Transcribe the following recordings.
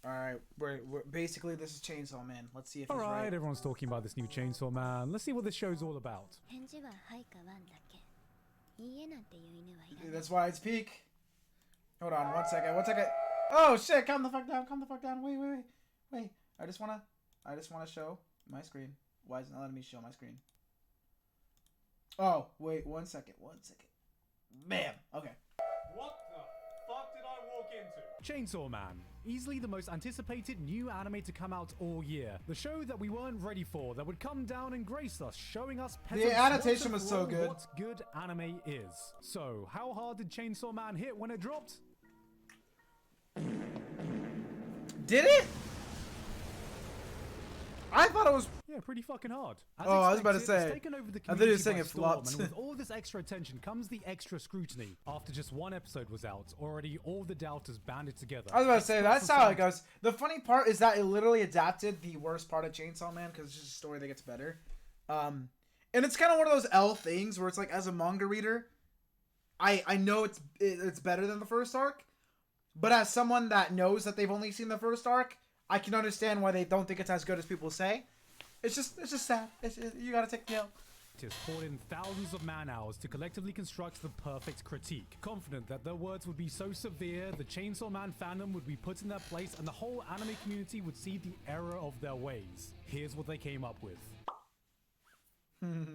All right, we're basically this is Chainsaw Man. Let's see if All he's right, right. everyone's talking about this new Chainsaw Man. Let's see what this show's all about. That's why it's peak. Hold on, 1 second. 1 second. Oh shit! Calm the fuck down. Calm the fuck down. Wait. I just wanna show my screen. Why is it not letting me show my screen? Oh wait, 1 second. 1 second. Bam. Okay. What the fuck did I walk into? Chainsaw Man. Easily the most anticipated new anime to come out all year. The show that we weren't ready for, that would come down and grace us, showing us the adaptation was so good. What good anime is. So, how hard did Chainsaw Man hit when it dropped? Did it? I thought it was. Yeah, pretty fucking hard. As Oh, I was about to expected, say. it's taken over the I thought you were community saying by it storm, flopped. and with all this extra attention comes the extra scrutiny. After just one episode was out, already all the doubters banded together. I was about to say that's how it goes. The funny part is that it literally adapted the worst part of Chainsaw Man because it's just a story that gets better. And it's kind of one of those L things where it's like, as a manga reader, I know it's better than the first arc, but as someone that knows that they've only seen the first arc, I can understand why they don't think it's as good as people say. It's just sad. You gotta take the L. Has poured in thousands of man-hours to collectively construct the perfect critique. Confident that their words would be so severe, the Chainsaw Man fandom would be put in their place and the whole anime community would see the error of their ways. Here's what they came up with.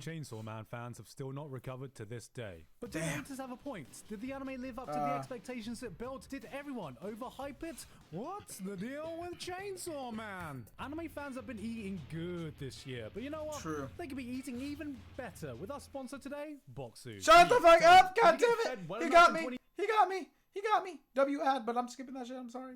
Chainsaw Man fans have still not recovered to this day. But did the haters have a point? Did the anime live up to the expectations it built? Did everyone overhype it? What's the deal with Chainsaw Man? Anime fans have been eating good this year, but you know what? True. They could be eating even better with our sponsor today, Boxu. Shut the fuck up! God damn it! He got me! He got me! He got me! W ad, but I'm skipping that shit. I'm sorry.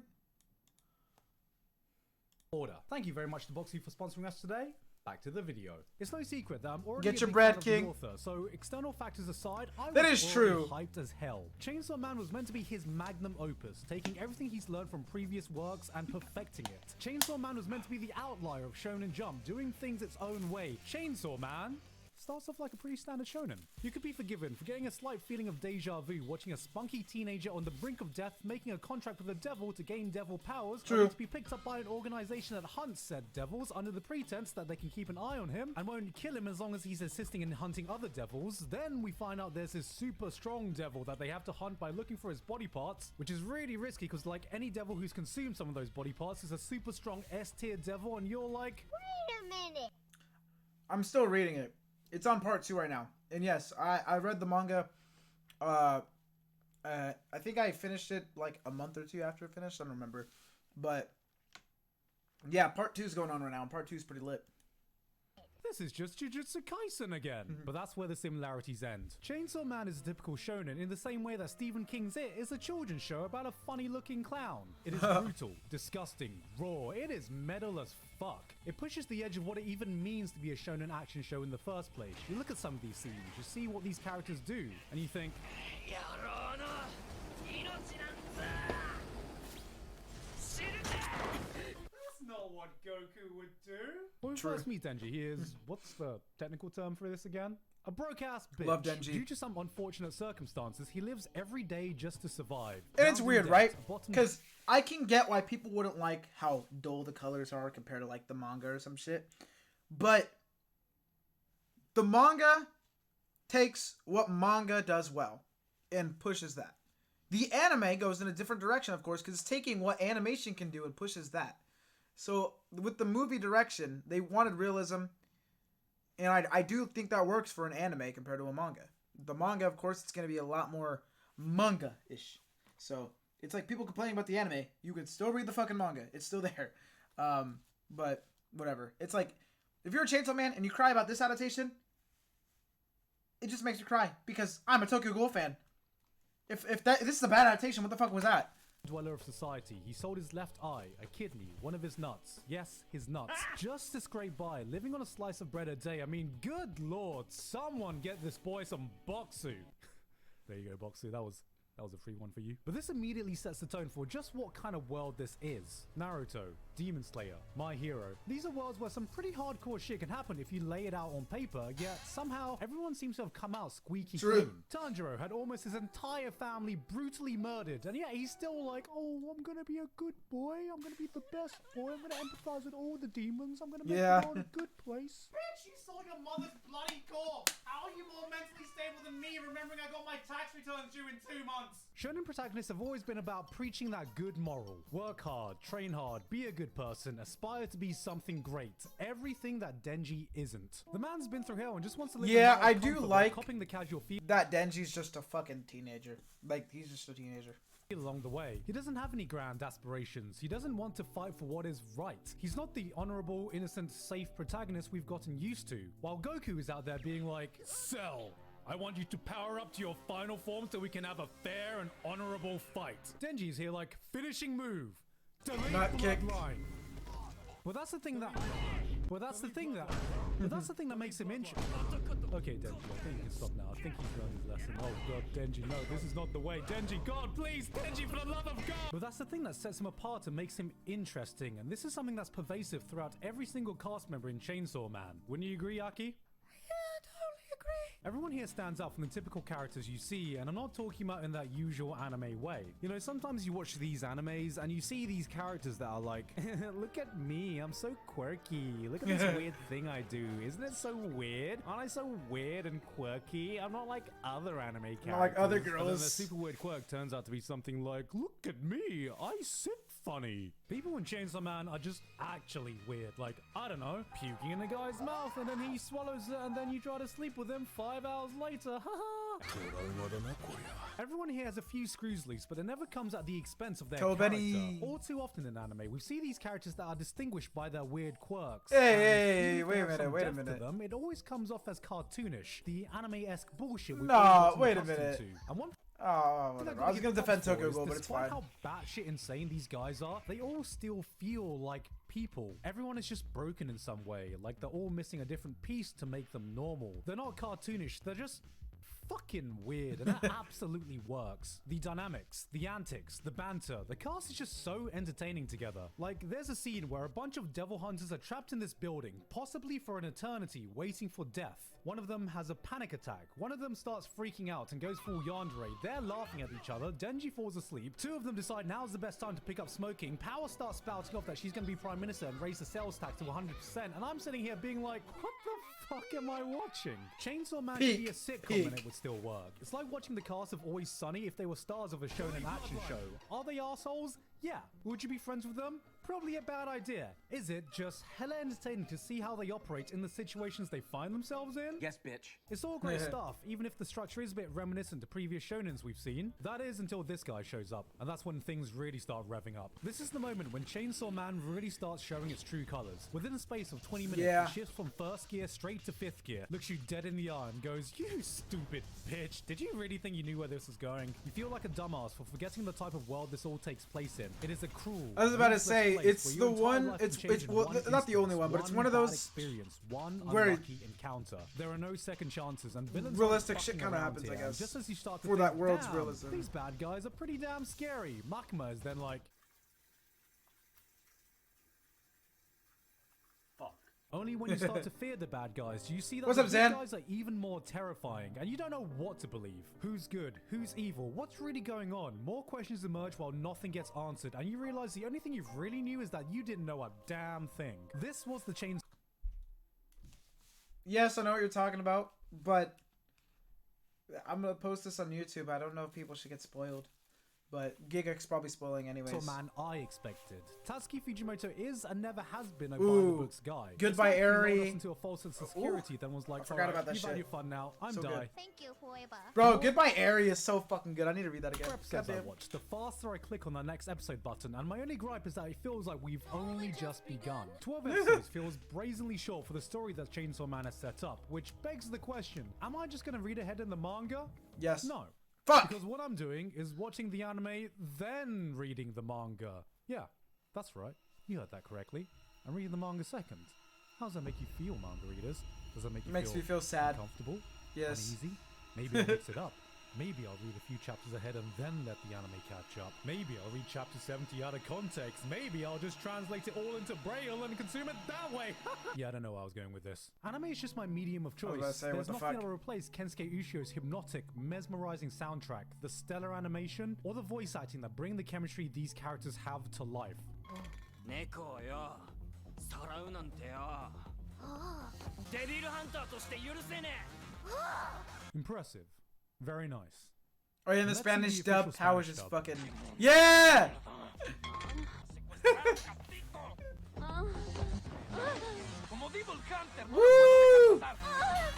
Order. Thank you very much to Boxu for sponsoring us today. Back to the video. It's no secret that I'm already Get your a big bread, fan of King. the author, so external factors aside, I That was is already true. hyped as hell. Chainsaw Man was meant to be his magnum opus, taking everything he's learned from previous works and perfecting it. Chainsaw Man was meant to be the outlier of Shonen Jump, doing things its own way. Chainsaw Man starts off like a pretty standard shonen. You could be forgiven for getting a slight feeling of deja vu watching a spunky teenager on the brink of death making a contract with the devil to gain devil powers, only to be picked up by an organization that hunts said devils under the pretense that they can keep an eye on him and won't kill him as long as he's assisting in hunting other devils. Then we find out there's this super strong devil that they have to hunt by looking for his body parts, which is really risky because like any devil who's consumed some of those body parts is a super strong S-tier devil and you're like, wait a minute. I'm still reading it. It's on part 2 right now. And yes, I read the manga. I think I finished it like a month or two after it finished. I don't remember. But yeah, part 2 is going on right now. And part 2 is pretty lit. this is just Jujutsu Kaisen again. But that's where the similarities end. Chainsaw Man is a typical shonen in the same way that Stephen King's It is a children's show about a funny-looking clown. It is brutal, disgusting, raw. It is metal as fuck. It pushes the edge of what it even means to be a shonen action show in the first place. You look at some of these scenes, you see what these characters do, and you think, that's not what Goku would do. When we first meet Denji, he is, what's the technical term for this again? A broke-ass bitch. Love Denji. Due to some unfortunate circumstances, he lives every day just to survive. And it's Down weird, in right? debt, bottom- Because I can get why people wouldn't like how dull the colors are compared to like the manga or some shit. But the manga takes what manga does well and pushes that. The anime goes in a different direction, of course, because it's taking what animation can do and pushes that. So with the movie direction, they wanted realism. And I do think that works for an anime compared to a manga. The manga, of course, it's going to be a lot more manga-ish. So it's like people complaining about the anime. You can still read the fucking manga. It's still there. But whatever. It's like, if you're a Chainsaw Man and you cry about this adaptation, it just makes me cry. Because I'm a Tokyo Ghoul fan. If this is a bad adaptation, what the fuck was that? Dweller of society. He sold his left eye, a kidney, one of his nuts. Yes, his nuts. Just to scrape by, living on a slice of bread a day. I mean, good lord, someone get this boy some Boxu. There you go, Boxu. That was That was a free one for you. But this immediately sets the tone for just what kind of world this is. Naruto, Demon Slayer, My Hero. These are worlds where some pretty hardcore shit can happen if you lay it out on paper, yet somehow everyone seems to have come out squeaky clean. Tanjiro had almost his entire family brutally murdered, and yet he's still like, oh, I'm gonna be a good boy. I'm gonna be the best boy. I'm gonna empathize with all the demons. I'm gonna make the world a good place. Bitch, you saw your mother's bloody corpse. How are you more mentally stable than me, remembering I got my tax returns due in 2 months? Shonen protagonists have always been about preaching that good moral. Work hard, train hard, be a good person, aspire to be something great. Everything that Denji isn't. The man's been through hell and just wants to live Yeah, I do like copying the casual feel that Denji's just a fucking teenager. Like, he's just a teenager. Along the way. He doesn't have any grand aspirations. He doesn't want to fight for what is right. He's not the honorable, innocent, safe protagonist we've gotten used to. While Goku is out there being like, Cell, I want you to power up to your final form so we can have a fair and honorable fight. Denji's here like, finishing move. Delete bloodline. Well, that's the thing that... Well, that's the thing that makes him interesting. Okay, Denji, I think you can stop now. I think he's learned his lesson. Oh god, Denji, no, this is not the way. Denji, God, please, Denji, for the love of God! But that's the thing that sets him apart and makes him interesting, and this is something that's pervasive throughout every single cast member in Chainsaw Man. Wouldn't you agree, Aki? Everyone here stands out from the typical characters you see, and I'm not talking about in that usual anime way. You know, sometimes you watch these animes and you see these characters that are like, look at me, I'm so quirky. Look at this weird thing I do. Isn't it so weird? Aren't I so weird and quirky? I'm not like other anime characters. Not like other And then girls. the super weird quirk turns out to be something like, look at me, I sit funny. People in Chainsaw Man are just actually weird. Like, I don't know, puking in a guy's mouth and then he swallows it and then you try to sleep with him 5 hours later. Haha. Everyone here has a few screws loose, but it never comes at the expense of their character. All too often in anime, we see these characters that are distinguished by their weird quirks. Hey, wait a minute. Them, it always comes off as cartoonish, the anime-esque bullshit. No, wait a minute. And one Oh, whatever. I was gonna defend Tokugo, but it's fine. Despite how batshit insane these guys are, they all still feel like people. Everyone is just broken in some way, like they're all missing a different piece to make them normal. They're not cartoonish, they're just fucking weird, and that absolutely works. The dynamics, the antics, the banter, the cast is just so entertaining together. Like, there's a scene where a bunch of devil hunters are trapped in this building, possibly for an eternity, waiting for death. One of them has a panic attack. One of them starts freaking out and goes full yandere. They're laughing at each other. Denji falls asleep. Two of them decide now's the best time to pick up smoking. Power starts spouting off that she's going to be prime minister and raise the sales tax to 100%. And I'm sitting here being like, what the fuck am I watching? Chainsaw Man could be a sitcom and it would still work. It's like watching the cast of Always Sunny if they were stars of a shonen action show. Are they assholes? Yeah. Would you be friends with them? Probably a bad idea. Is it just hella entertaining to see how they operate in the situations they find themselves in? Yes, bitch. It's all great stuff, even if the structure is a bit reminiscent to previous shonens we've seen. That is until this guy shows up, and that's when things really start revving up. This is the moment when Chainsaw Man really starts showing its true colors. Within a space of 20 minutes, it shifts from first gear straight to fifth gear, looks you dead in the eye and goes, you stupid bitch, did you really think you knew where this was going? You feel like a dumbass for forgetting the type of world this all takes place in. It is a cruel, I was about to say, it's the one, it's well, not the only one, but it's one of those experience, one where unlucky encounter. There are no second chances, and villains realistic shit kind of happens, I guess, just as you start to for think, that world's damn, realism. These bad guys are pretty damn scary. Makima is then like, only when you start to fear the bad guys do you see that What's the up, good Zan? guys are even more terrifying, and you don't know what to believe. Who's good? Who's evil? What's really going on? More questions emerge while nothing gets answered, and you realize the only thing you really knew is that you didn't know a damn thing. This was the Chainsaw. Yes, I know what you're talking about, but I'm gonna post this on YouTube. I don't know if people should get spoiled, but Gigguk's probably spoiling anyways. Man I expected. Tatsuki Fujimoto is and never has been a by the books guy. Goodbye, It's like Eri. he rolled us into a false sense of security, then was like, I forgot about that you've had shit. your fun now. I'm So die. good. Thank you, forever. Bro, Goodbye Eri is so fucking good. I need to read that again. The more episodes I Goddamn. watch, the faster I click on the next episode button, and my only gripe is that it feels like we've only just begun. 12 episodes feels brazenly short for the story that Chainsaw Man has set up, which begs the question, am I just gonna read ahead in the manga? Yes. No. Fuck! Because what I'm doing is watching the anime, then reading the manga. Yeah, that's right. You heard that correctly. I'm reading the manga second. How does that make you feel, manga readers? Does that make you Makes me feel sad. uncomfortable? Yes. Uneasy? Maybe I'll mix it up. Maybe I'll read a few chapters ahead and then let the anime catch up. Maybe I'll read chapter 70 out of context. Maybe I'll just translate it all into Braille and consume it that way. Yeah, I don't know where I was going with this. Anime is just my medium of choice. There's nothing that'll replace Kensuke Ushio's hypnotic, mesmerizing soundtrack, the stellar animation, or the voice acting that bring the chemistry these characters have to life. Impressive. Very nice. Oh yeah, in the Spanish dub, Power is just fucking... Yeah! Woo!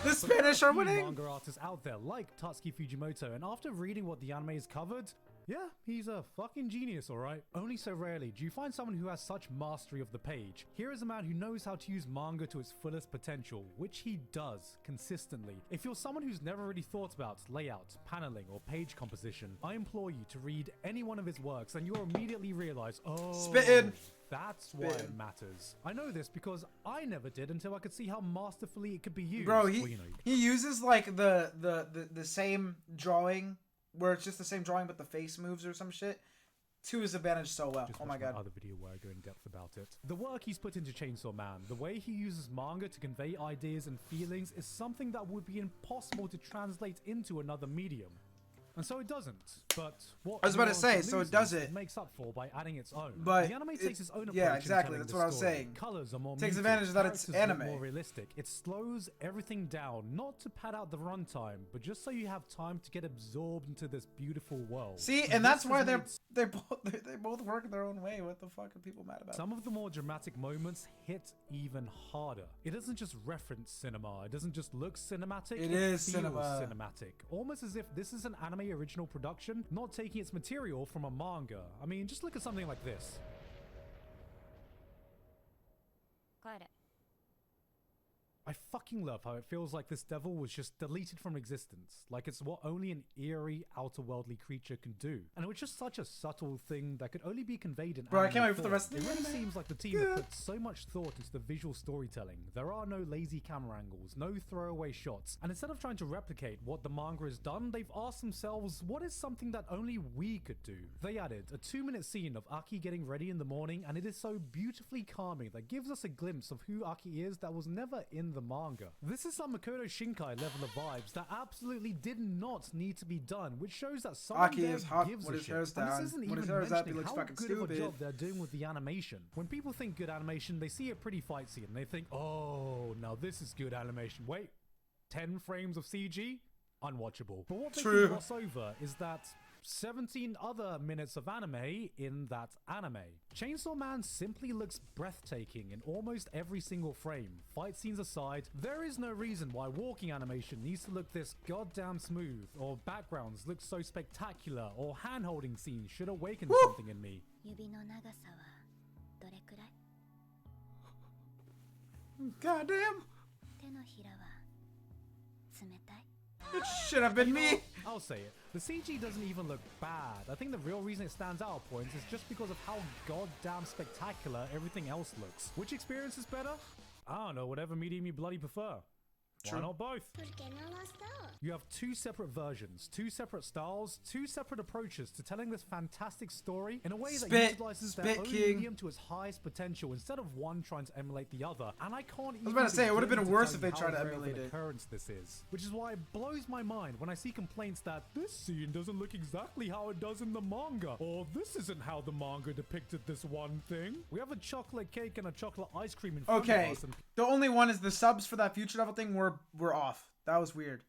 The Spanish are winning! Manga artists out there like Tatsuki Fujimoto, and after reading what the anime has covered, yeah, he's a fucking genius, alright? Only so rarely do you find someone who has such mastery of the page. Here is a man who knows how to use manga to its fullest potential, which he does consistently. If you're someone who's never really thought about layout, paneling, or page composition, I implore you to read any one of his works and you'll immediately realize, oh, Spittin'. That's why it matters. I know this because I never did until I could see how masterfully it could be used. Bro, well, he uses like the same drawing, where it's just the same drawing but the face moves or some shit, to his advantage so well. Just oh my god. Other video where I go in depth about it. The work he's put into Chainsaw Man, the way he uses manga to convey ideas and feelings is something that would be impossible to translate into another medium. And so it doesn't. But what I was about to say, so it does it. Makes up for by adding its own. But the anime takes its own approach. Yeah, exactly. In That's the what I was story. saying. Colors are more takes muted, advantage that it's anime. More realistic. It slows everything down, not to pad out the runtime, but just so you have time to get absorbed into this beautiful world. See, and that's why they both work in their own way. What the fuck are people mad about? Some of the more dramatic moments hit even harder. It doesn't just reference cinema. It doesn't just look cinematic. It is feels cinema. cinematic. Almost as if this is an anime original production, not taking its material from a manga. I mean, just look at something like this. I fucking love how it feels like this devil was just deleted from existence, like it's what only an eerie, outer-worldly creature can do. And it was just such a subtle thing that could only be conveyed in Bro, I anime can't wait for the form. rest of It the really anime. seems like the team have put so much thought into the visual storytelling. There are no lazy camera angles, no throwaway shots, and instead of trying to replicate what the manga has done, they've asked themselves, what is something that only we could do? They added a 2-minute scene of Aki getting ready in the morning, and it is so beautifully calming that gives us a glimpse of who Aki is that was never in the manga. This is some Makoto Shinkai level of vibes that absolutely did not need to be done, which shows that someone Aki there is hot gives when a his shit. hair's And down. this isn't When even his hair's up, he mentioning looks how fucking good of a stupid. job they're doing with the animation. When people think good animation, they see a pretty fight scene and they think, oh, now this is good animation. Wait, 10 frames of CG? Unwatchable. But what they can gloss over is that 17 other minutes of anime in that anime. Chainsaw Man simply looks breathtaking in almost every single frame. Fight scenes aside, there is no reason why walking animation needs to look this goddamn smooth, or backgrounds look so spectacular, or hand-holding scenes should awaken something in me. Goddamn! It should have been me! I'll say it. The CG doesn't even look bad. I think the real reason it stands out at points is just because of how goddamn spectacular everything else looks. Which experience is better? I don't know, whatever medium you bloody prefer. Why not both? You have 2 separate versions, 2 separate styles, 2 separate approaches to telling this fantastic story in a way that utilizes their own medium to its highest potential instead of one trying to emulate the other. And I can't even. I was about to say, it would have been worse if they tried to emulate it. Occurrence this is, which is why it blows my mind when I see complaints that this scene doesn't look exactly how it does in the manga, or this isn't how the manga depicted this one thing. We have a chocolate cake and a chocolate ice cream in front of us. And the only one is the subs for that future level thing were off. That was weird.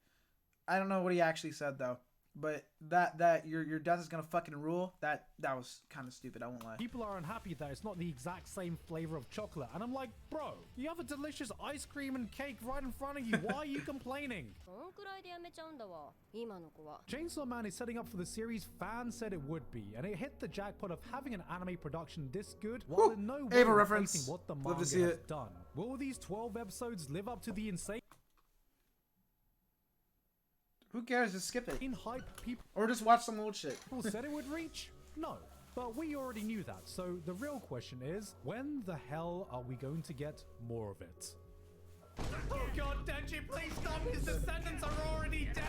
I don't know what he actually said though, but that your death is gonna fucking rule. That was kind of stupid. I won't lie. People are unhappy that it's not the exact same flavor of chocolate, and I'm like, bro, you have a delicious ice cream and cake right in front of you. Why are you complaining? Chainsaw Man is setting up for the series fans said it would be, and it hit the jackpot of having an anime production this good, while in no way replacing what the manga has done. Will these 12 episodes live up to the insane? Who cares? Just skip it. In hype, people or just watch some old shit. Said it would reach? No. But we already knew that, so the real question is, when the hell are we going to get more of it? Oh god, Denji, please stop! His descendants are already dead!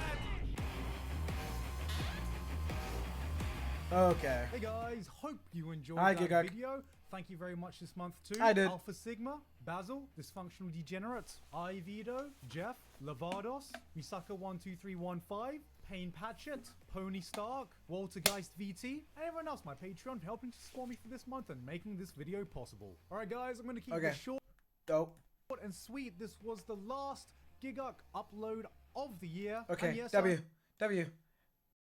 Okay. Hey guys, hope you enjoyed Hi, that Gigguk. video. Thank you very much this month to I did. Alpha Sigma, Basil, Dysfunctional Degenerate, Ivido, Jeff, Lavados, Misaka12315, Payne Patchett, Pony Stark, Walter Geist VT, and everyone else, my Patreon, for helping to support me for this month and making this video possible. Alright guys, I'm going to keep this short Dope. and sweet. This was the last Gigguk upload of the year. Okay. And yes, W.